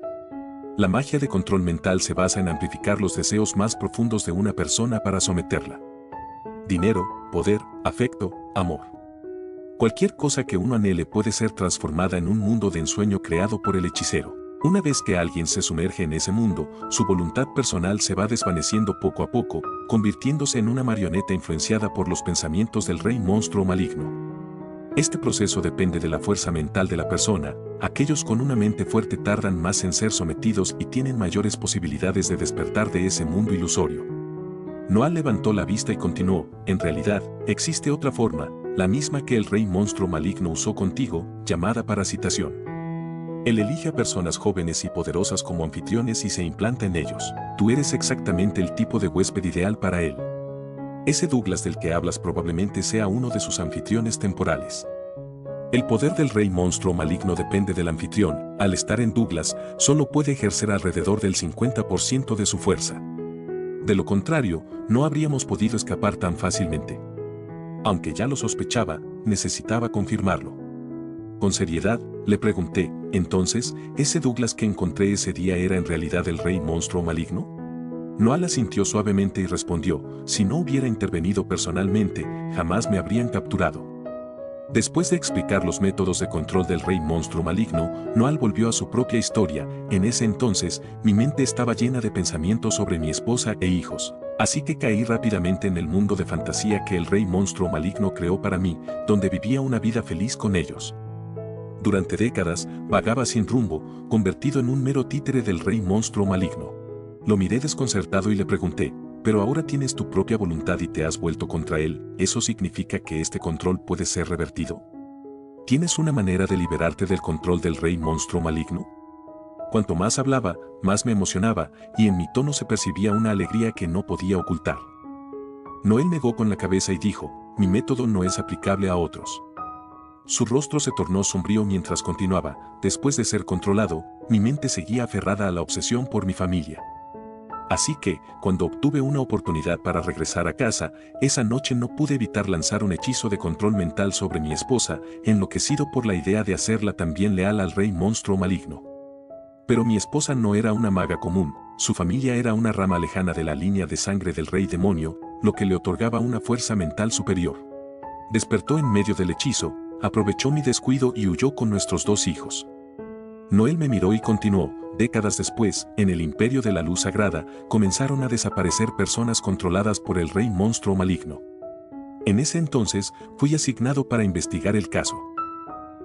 La magia de control mental se basa en amplificar los deseos más profundos de una persona para someterla. Dinero, poder, afecto, amor. Cualquier cosa que uno anhele puede ser transformada en un mundo de ensueño creado por el hechicero. Una vez que alguien se sumerge en ese mundo, su voluntad personal se va desvaneciendo poco a poco, convirtiéndose en una marioneta influenciada por los pensamientos del rey monstruo maligno. Este proceso depende de la fuerza mental de la persona. Aquellos con una mente fuerte tardan más en ser sometidos y tienen mayores posibilidades de despertar de ese mundo ilusorio. Noal levantó la vista y continuó, en realidad, existe otra forma, la misma que el rey monstruo maligno usó contigo, llamada parasitación. Él elige a personas jóvenes y poderosas como anfitriones y se implanta en ellos. Tú eres exactamente el tipo de huésped ideal para él. Ese Douglas del que hablas probablemente sea uno de sus anfitriones temporales. El poder del rey monstruo maligno depende del anfitrión. Al estar en Douglas, solo puede ejercer alrededor del 50% de su fuerza. De lo contrario, no habríamos podido escapar tan fácilmente. Aunque ya lo sospechaba, necesitaba confirmarlo. Con seriedad, le pregunté, entonces, ¿ese Douglas que encontré ese día era en realidad el rey monstruo maligno? Noal asintió suavemente y respondió, si no hubiera intervenido personalmente, jamás me habrían capturado. Después de explicar los métodos de control del rey monstruo maligno, Noal volvió a su propia historia. En ese entonces, mi mente estaba llena de pensamientos sobre mi esposa e hijos. Así que caí rápidamente en el mundo de fantasía que el rey monstruo maligno creó para mí, donde vivía una vida feliz con ellos. Durante décadas, vagaba sin rumbo, convertido en un mero títere del rey monstruo maligno. Lo miré desconcertado y le pregunté, pero ahora tienes tu propia voluntad y te has vuelto contra él, ¿eso significa que este control puede ser revertido? ¿Tienes una manera de liberarte del control del rey monstruo maligno? Cuanto más hablaba, más me emocionaba, y en mi tono se percibía una alegría que no podía ocultar. Noel negó con la cabeza y dijo, mi método no es aplicable a otros. Su rostro se tornó sombrío mientras continuaba, después de ser controlado, mi mente seguía aferrada a la obsesión por mi familia. Así que, cuando obtuve una oportunidad para regresar a casa, esa noche no pude evitar lanzar un hechizo de control mental sobre mi esposa, enloquecido por la idea de hacerla también leal al rey monstruo maligno. Pero mi esposa no era una maga común, su familia era una rama lejana de la línea de sangre del rey demonio, lo que le otorgaba una fuerza mental superior. Despertó en medio del hechizo, aprovechó mi descuido y huyó con nuestros 2 hijos. Noel me miró y continuó: décadas después, en el imperio de la luz sagrada, comenzaron a desaparecer personas controladas por el rey monstruo maligno. En ese entonces, fui asignado para investigar el caso.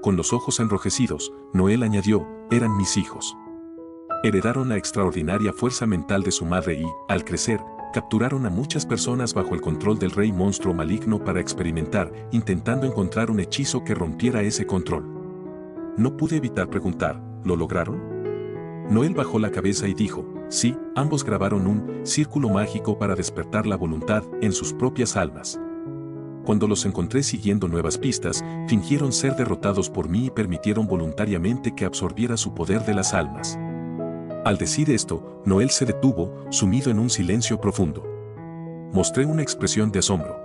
Con los ojos enrojecidos, Noel añadió: eran mis hijos. Heredaron la extraordinaria fuerza mental de su madre y, al crecer, capturaron a muchas personas bajo el control del rey monstruo maligno para experimentar, intentando encontrar un hechizo que rompiera ese control. No pude evitar preguntar: ¿lo lograron? Noel bajó la cabeza y dijo: sí, ambos grabaron un círculo mágico para despertar la voluntad en sus propias almas. Cuando los encontré siguiendo nuevas pistas, fingieron ser derrotados por mí y permitieron voluntariamente que absorbiera su poder de las almas. Al decir esto, Noel se detuvo, sumido en un silencio profundo. Mostré una expresión de asombro.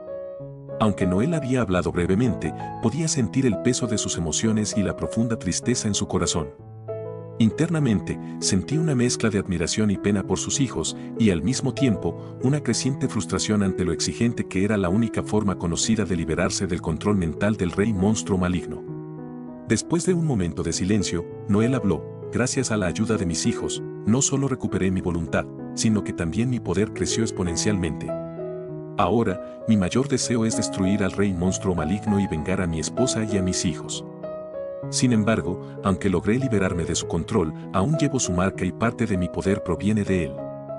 Aunque Noel había hablado brevemente, podía sentir el peso de sus emociones y la profunda tristeza en su corazón. Internamente, sentí una mezcla de admiración y pena por sus hijos, y al mismo tiempo, una creciente frustración ante lo exigente que era la única forma conocida de liberarse del control mental del rey monstruo maligno. Después de un momento de silencio, Noel habló: gracias a la ayuda de mis hijos, no solo recuperé mi voluntad, sino que también mi poder creció exponencialmente. Ahora, mi mayor deseo es destruir al rey monstruo maligno y vengar a mi esposa y a mis hijos. Sin embargo, aunque logré liberarme de su control, aún llevo su marca y parte de mi poder proviene de él.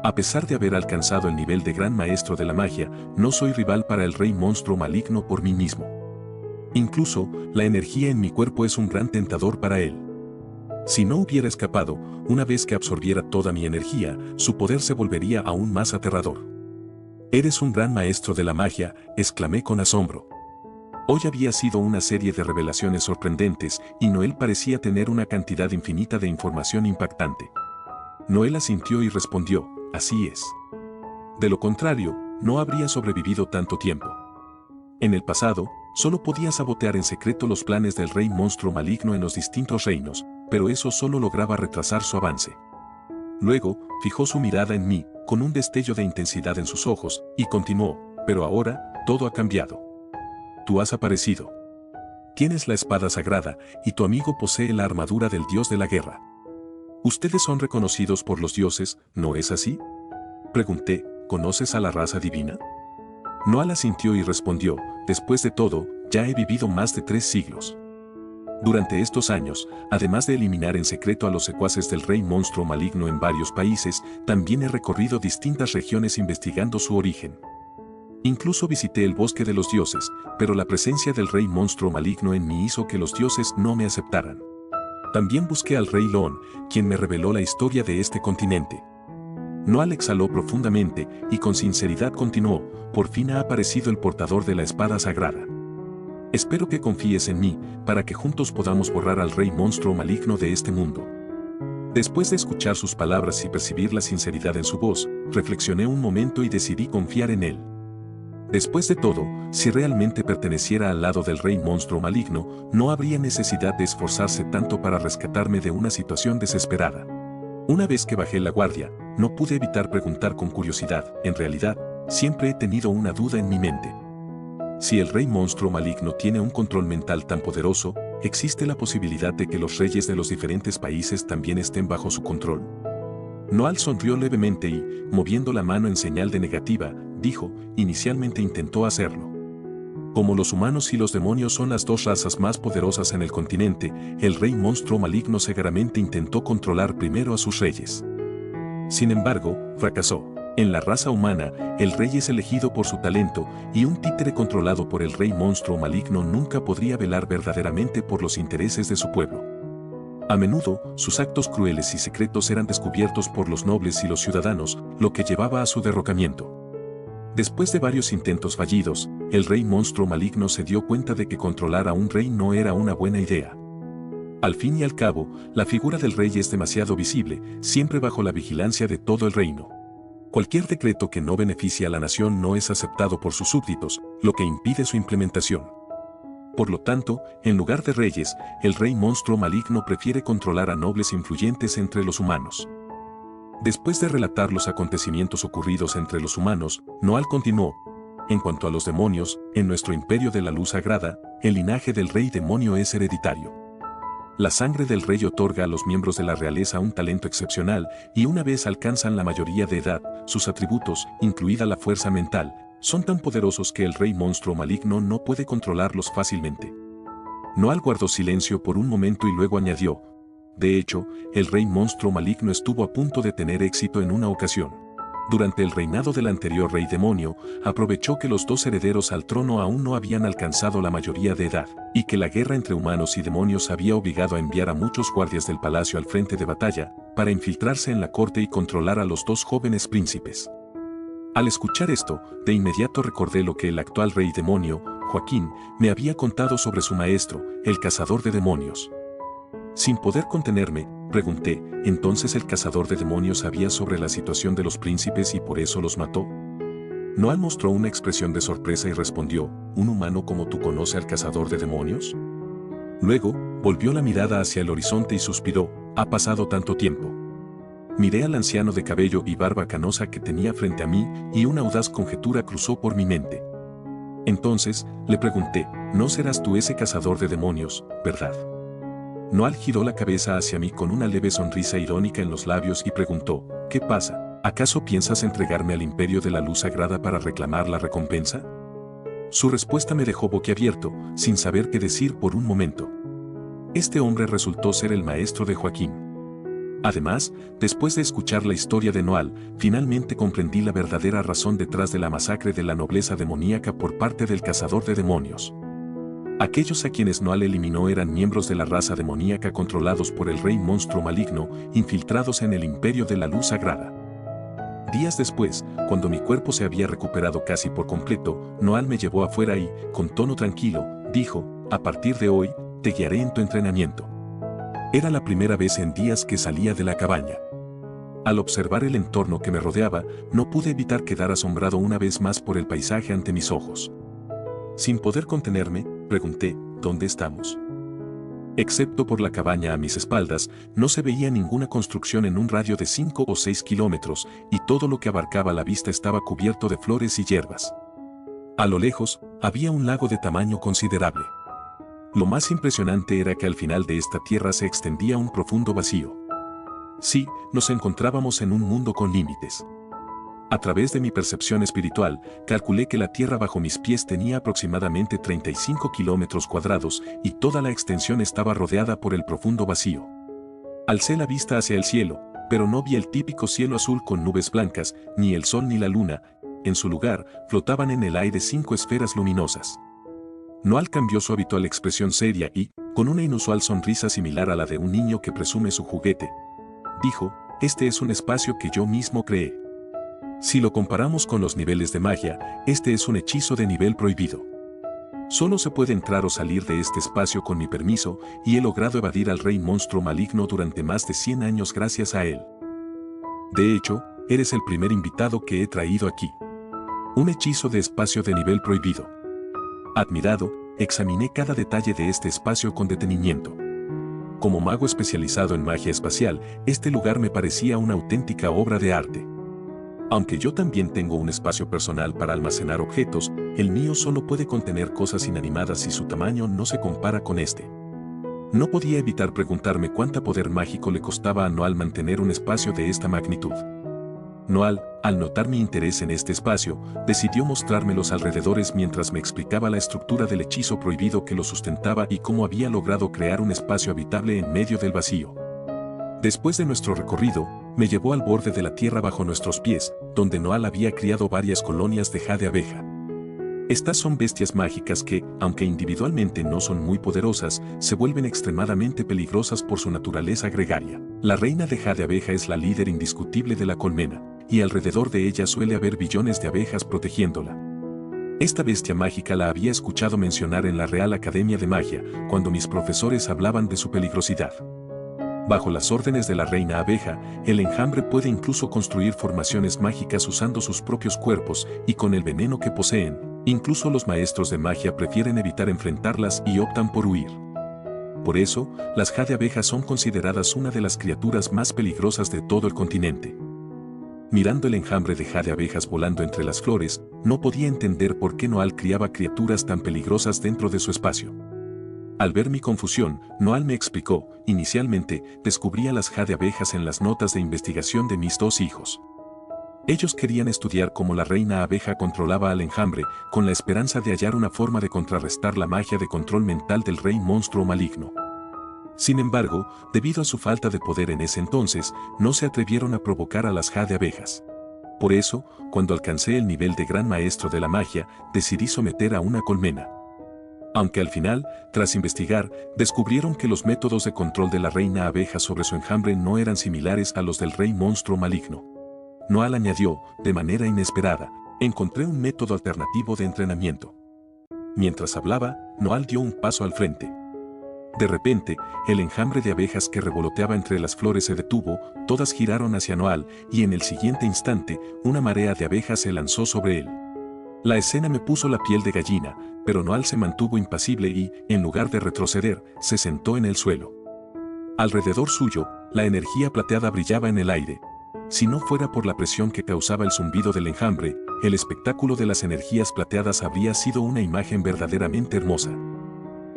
A pesar de haber alcanzado el nivel de gran maestro de la magia, no soy rival para el rey monstruo maligno por mí mismo. Incluso, la energía en mi cuerpo es un gran tentador para él. Si no hubiera escapado, una vez que absorbiera toda mi energía, su poder se volvería aún más aterrador. Eres un gran maestro de la magia, exclamé con asombro. Hoy había sido una serie de revelaciones sorprendentes, y Noel parecía tener una cantidad infinita de información impactante. Noel asintió y respondió: así es. De lo contrario, no habría sobrevivido tanto tiempo. En el pasado, solo podía sabotear en secreto los planes del rey monstruo maligno en los distintos reinos, pero eso solo lograba retrasar su avance. Luego, fijó su mirada en mí, con un destello de intensidad en sus ojos, y continuó: pero ahora, todo ha cambiado. Tú has aparecido. Tienes la espada sagrada, y tu amigo posee la armadura del dios de la guerra. Ustedes son reconocidos por los dioses, ¿no es así? Pregunté: ¿conoces a la raza divina? Noel asintió y respondió: después de todo, ya he vivido más de 3 siglos. Durante estos años, además de eliminar en secreto a los secuaces del rey monstruo maligno en varios países, también he recorrido distintas regiones investigando su origen. Incluso visité el bosque de los dioses, pero la presencia del rey monstruo maligno en mí hizo que los dioses no me aceptaran. También busqué al rey Loon, quien me reveló la historia de este continente. Noel exhaló profundamente y con sinceridad continuó: por fin ha aparecido el portador de la espada sagrada. Espero que confíes en mí, para que juntos podamos borrar al rey monstruo maligno de este mundo. Después de escuchar sus palabras y percibir la sinceridad en su voz, reflexioné un momento y decidí confiar en él. Después de todo, si realmente perteneciera al lado del rey monstruo maligno, no habría necesidad de esforzarse tanto para rescatarme de una situación desesperada. Una vez que bajé la guardia, no pude evitar preguntar con curiosidad: en realidad, siempre he tenido una duda en mi mente. Si el rey monstruo maligno tiene un control mental tan poderoso, ¿existe la posibilidad de que los reyes de los diferentes países también estén bajo su control? Noel sonrió levemente y, moviendo la mano en señal de negativa, dijo: inicialmente intentó hacerlo. Como los humanos y los demonios son las 2 razas más poderosas en el continente, el rey monstruo maligno seguramente intentó controlar primero a sus reyes. Sin embargo, fracasó. En la raza humana, el rey es elegido por su talento, y un títere controlado por el rey monstruo maligno nunca podría velar verdaderamente por los intereses de su pueblo. A menudo, sus actos crueles y secretos eran descubiertos por los nobles y los ciudadanos, lo que llevaba a su derrocamiento. Después de varios intentos fallidos, el rey monstruo maligno se dio cuenta de que controlar a un rey no era una buena idea. Al fin y al cabo, la figura del rey es demasiado visible, siempre bajo la vigilancia de todo el reino. Cualquier decreto que no beneficie a la nación no es aceptado por sus súbditos, lo que impide su implementación. Por lo tanto, en lugar de reyes, el rey monstruo maligno prefiere controlar a nobles influyentes entre los humanos. Después de relatar los acontecimientos ocurridos entre los humanos, Noal continuó: en cuanto a los demonios, en nuestro imperio de la luz sagrada, el linaje del rey demonio es hereditario. La sangre del rey otorga a los miembros de la realeza un talento excepcional, y una vez alcanzan la mayoría de edad, sus atributos, incluida la fuerza mental, son tan poderosos que el rey monstruo maligno no puede controlarlos fácilmente. Noal guardó silencio por un momento y luego añadió: de hecho, el rey monstruo maligno estuvo a punto de tener éxito en una ocasión. Durante el reinado del anterior rey demonio, aprovechó que los dos herederos al trono aún no habían alcanzado la mayoría de edad, y que la guerra entre humanos y demonios había obligado a enviar a muchos guardias del palacio al frente de batalla, para infiltrarse en la corte y controlar a los dos jóvenes príncipes. Al escuchar esto, de inmediato recordé lo que el actual rey demonio, Joaquín, me había contado sobre su maestro, el cazador de demonios. Sin poder contenerme, pregunté: ¿entonces el cazador de demonios sabía sobre la situación de los príncipes y por eso los mató? Noal mostró una expresión de sorpresa y respondió: ¿un humano como tú conoce al cazador de demonios? Luego, volvió la mirada hacia el horizonte y suspiró: ha pasado tanto tiempo. Miré al anciano de cabello y barba canosa que tenía frente a mí y una audaz conjetura cruzó por mi mente. Entonces, le pregunté: no serás tú ese cazador de demonios, ¿verdad? Noal giró la cabeza hacia mí con una leve sonrisa irónica en los labios y preguntó: ¿qué pasa? ¿Acaso piensas entregarme al imperio de la luz sagrada para reclamar la recompensa? Su respuesta me dejó boquiabierto, sin saber qué decir por un momento. Este hombre resultó ser el maestro de Joaquín. Además, después de escuchar la historia de Noal, finalmente comprendí la verdadera razón detrás de la masacre de la nobleza demoníaca por parte del cazador de demonios. Aquellos a quienes Noal eliminó eran miembros de la raza demoníaca controlados por el rey monstruo maligno, infiltrados en el imperio de la luz sagrada. Días después, cuando mi cuerpo se había recuperado casi por completo, Noal me llevó afuera y, con tono tranquilo, dijo: a partir de hoy, te guiaré en tu entrenamiento. Era la primera vez en días que salía de la cabaña. Al observar el entorno que me rodeaba, no pude evitar quedar asombrado una vez más por el paisaje ante mis ojos. Sin poder contenerme, pregunté: ¿dónde estamos? Excepto por la cabaña a mis espaldas, no se veía ninguna construcción en un radio de 5 o 6 kilómetros, y todo lo que abarcaba la vista estaba cubierto de flores y hierbas. A lo lejos, había un lago de tamaño considerable. Lo más impresionante era que al final de esta tierra se extendía un profundo vacío. Sí, nos encontrábamos en un mundo con límites. A través de mi percepción espiritual, calculé que la tierra bajo mis pies tenía aproximadamente 35 kilómetros cuadrados y toda la extensión estaba rodeada por el profundo vacío. Alcé la vista hacia el cielo, pero no vi el típico cielo azul con nubes blancas, ni el sol ni la luna. En su lugar, flotaban en el aire 5 esferas luminosas. Noal cambió su habitual expresión seria y, con una inusual sonrisa similar a la de un niño que presume su juguete, dijo: este es un espacio que yo mismo creé. Si lo comparamos con los niveles de magia, este es un hechizo de nivel prohibido. Solo se puede entrar o salir de este espacio con mi permiso, y he logrado evadir al rey monstruo maligno durante más de 100 años gracias a él. De hecho, eres el primer invitado que he traído aquí. Un hechizo de espacio de nivel prohibido. Admirado, examiné cada detalle de este espacio con detenimiento. Como mago especializado en magia espacial, este lugar me parecía una auténtica obra de arte. Aunque yo también tengo un espacio personal para almacenar objetos, el mío solo puede contener cosas inanimadas y su tamaño no se compara con este. No podía evitar preguntarme cuánto poder mágico le costaba a Noal mantener un espacio de esta magnitud. Noal, al notar mi interés en este espacio, decidió mostrarme los alrededores mientras me explicaba la estructura del hechizo prohibido que lo sustentaba y cómo había logrado crear un espacio habitable en medio del vacío. Después de nuestro recorrido, me llevó al borde de la tierra bajo nuestros pies, donde Noal había criado varias colonias de jade abeja. Estas son bestias mágicas que, aunque individualmente no son muy poderosas, se vuelven extremadamente peligrosas por su naturaleza gregaria. La reina de jade abeja es la líder indiscutible de la colmena, y alrededor de ella suele haber billones de abejas protegiéndola. Esta bestia mágica la había escuchado mencionar en la Real Academia de Magia, cuando mis profesores hablaban de su peligrosidad. Bajo las órdenes de la reina abeja, el enjambre puede incluso construir formaciones mágicas usando sus propios cuerpos y con el veneno que poseen. Incluso los maestros de magia prefieren evitar enfrentarlas y optan por huir. Por eso, las jade abejas son consideradas una de las criaturas más peligrosas de todo el continente. Mirando el enjambre de jade abejas volando entre las flores, no podía entender por qué Noal criaba criaturas tan peligrosas dentro de su espacio. Al ver mi confusión, Noal me explicó: inicialmente, descubrí a las jade abejas en las notas de investigación de mis 2 hijos. Ellos querían estudiar cómo la reina abeja controlaba al enjambre, con la esperanza de hallar una forma de contrarrestar la magia de control mental del rey monstruo maligno. Sin embargo, debido a su falta de poder en ese entonces, no se atrevieron a provocar a las jade abejas. Por eso, cuando alcancé el nivel de gran maestro de la magia, decidí someter a una colmena. Aunque al final, tras investigar, descubrieron que los métodos de control de la reina abeja sobre su enjambre no eran similares a los del rey monstruo maligno. Noal añadió, de manera inesperada: encontré un método alternativo de entrenamiento. Mientras hablaba, Noal dio un paso al frente. De repente, el enjambre de abejas que revoloteaba entre las flores se detuvo, todas giraron hacia Noal, y en el siguiente instante, una marea de abejas se lanzó sobre él. La escena me puso la piel de gallina, pero Noal se mantuvo impasible y, en lugar de retroceder, se sentó en el suelo. Alrededor suyo, la energía plateada brillaba en el aire. Si no fuera por la presión que causaba el zumbido del enjambre, el espectáculo de las energías plateadas habría sido una imagen verdaderamente hermosa.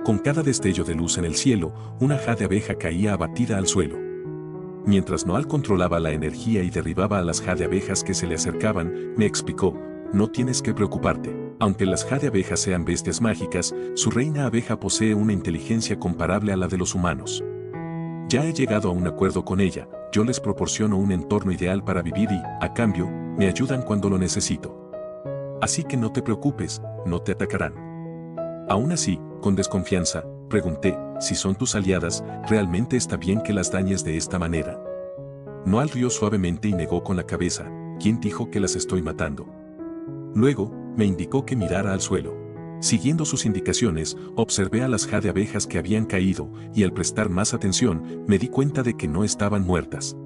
Con cada destello de luz en el cielo, una jade abeja caía abatida al suelo. Mientras Noal controlaba la energía y derribaba a las jade abejas que se le acercaban, me explicó: no tienes que preocuparte. Aunque las jade abejas sean bestias mágicas, su reina abeja posee una inteligencia comparable a la de los humanos. Ya he llegado a un acuerdo con ella, yo les proporciono un entorno ideal para vivir y, a cambio, me ayudan cuando lo necesito. Así que no te preocupes, no te atacarán. Aún así, con desconfianza, pregunté: si son tus aliadas, ¿realmente está bien que las dañes de esta manera? Noal rió suavemente y negó con la cabeza: ¿quién dijo que las estoy matando? Luego, me indicó que mirara al suelo. Siguiendo sus indicaciones, observé a las jade abejas que habían caído, y al prestar más atención, me di cuenta de que no estaban muertas.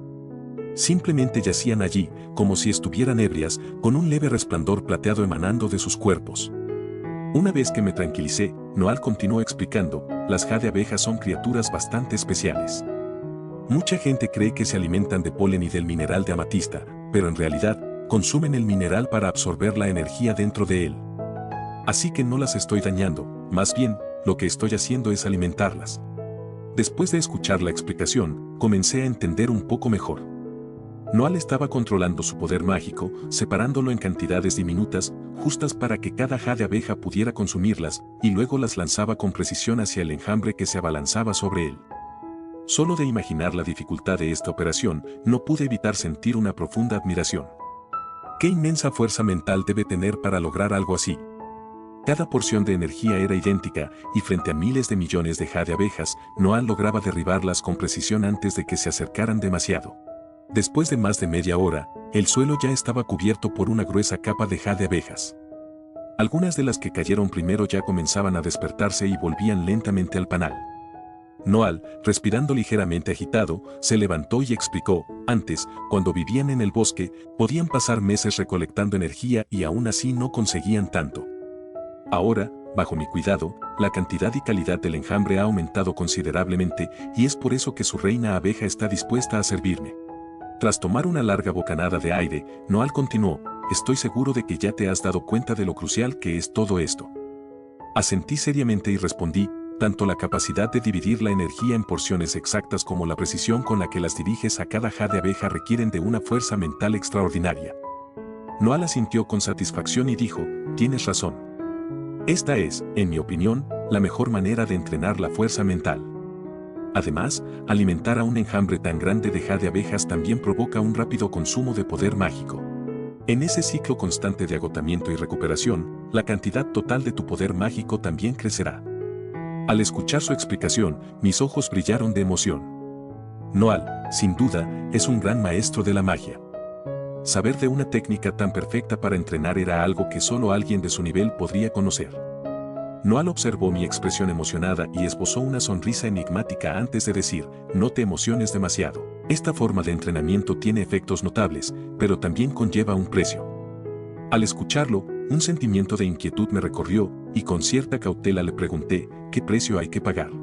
Simplemente yacían allí, como si estuvieran ebrias, con un leve resplandor plateado emanando de sus cuerpos. Una vez que me tranquilicé, Noal continuó explicando: las jade abejas son criaturas bastante especiales. Mucha gente cree que se alimentan de polen y del mineral de amatista, pero en realidad, consumen el mineral para absorber la energía dentro de él. Así que no las estoy dañando, más bien, lo que estoy haciendo es alimentarlas. Después de escuchar la explicación, comencé a entender un poco mejor. Noal estaba controlando su poder mágico, separándolo en cantidades diminutas, justas para que cada jade abeja pudiera consumirlas, y luego las lanzaba con precisión hacia el enjambre que se abalanzaba sobre él. Solo de imaginar la dificultad de esta operación, no pude evitar sentir una profunda admiración. ¿Qué inmensa fuerza mental debe tener para lograr algo así? Cada porción de energía era idéntica, y frente a miles de millones de jade abejas, Noal lograba derribarlas con precisión antes de que se acercaran demasiado. Después de más de media hora, el suelo ya estaba cubierto por una gruesa capa de jade abejas. Algunas de las que cayeron primero ya comenzaban a despertarse y volvían lentamente al panal. Noal, respirando ligeramente agitado, se levantó y explicó: antes, cuando vivían en el bosque, podían pasar meses recolectando energía y aún así no conseguían tanto. Ahora, bajo mi cuidado, la cantidad y calidad del enjambre ha aumentado considerablemente, y es por eso que su reina abeja está dispuesta a servirme. Tras tomar una larga bocanada de aire, Noal continuó: estoy seguro de que ya te has dado cuenta de lo crucial que es todo esto. Asentí seriamente y respondí: tanto la capacidad de dividir la energía en porciones exactas como la precisión con la que las diriges a cada jade abeja requieren de una fuerza mental extraordinaria. Noal asintió con satisfacción y dijo: tienes razón. Esta es, en mi opinión, la mejor manera de entrenar la fuerza mental. Además, alimentar a un enjambre tan grande de jade abejas también provoca un rápido consumo de poder mágico. En ese ciclo constante de agotamiento y recuperación, la cantidad total de tu poder mágico también crecerá. Al escuchar su explicación, mis ojos brillaron de emoción. Noal, sin duda, es un gran maestro de la magia. Saber de una técnica tan perfecta para entrenar era algo que solo alguien de su nivel podría conocer. Noal observó mi expresión emocionada y esbozó una sonrisa enigmática antes de decir, no te emociones demasiado. Esta forma de entrenamiento tiene efectos notables, pero también conlleva un precio. Al escucharlo, un sentimiento de inquietud me recorrió, y con cierta cautela le pregunté, ¿qué precio hay que pagar?